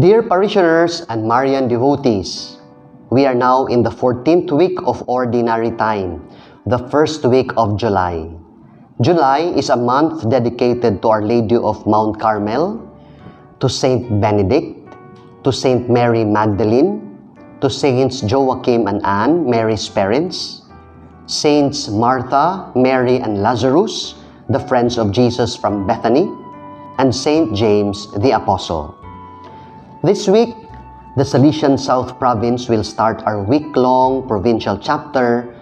Dear parishioners and Marian devotees, we are now in the 14th week of Ordinary Time, the first week of July. July is a month dedicated to Our Lady of Mount Carmel, to Saint Benedict, to Saint Mary Magdalene, to Saints Joachim and Anne, Mary's parents, Saints Martha, Mary, and Lazarus, the friends of Jesus from Bethany, and Saint James the Apostle. This week, the Salesian South Province will start our week-long provincial chapter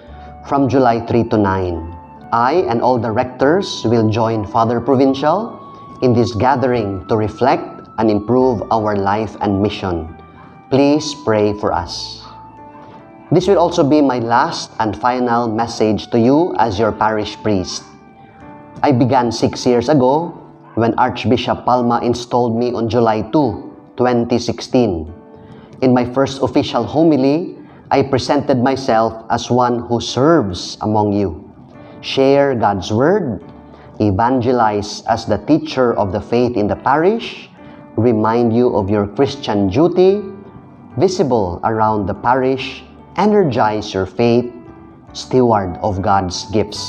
from July 3 to 9. I and all the rectors will join Father Provincial in this gathering to reflect and improve our life and mission. Please pray for us. This will also be my last and final message to you as your parish priest. I began 6 years ago when Archbishop Palma installed me on July 2, 2016. In my first official homily, I presented myself as one who serves among you, share God's Word, evangelize as the teacher of the faith in the parish, remind you of your Christian duty, visible around the parish, energize your faith, steward of God's gifts.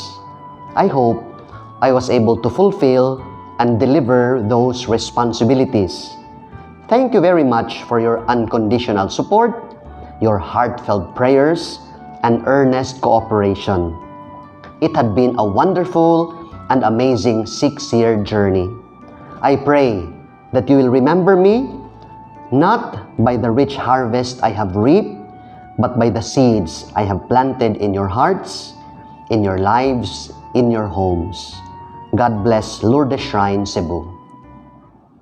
I hope I was able to fulfill and deliver those responsibilities. Thank you very much for your unconditional support, your heartfelt prayers, and earnest cooperation. It had been a wonderful and amazing 6-year journey. I pray that you will remember me, not by the rich harvest I have reaped, but by the seeds I have planted in your hearts, in your lives, in your homes. God bless Lourdes Shrine, Cebu.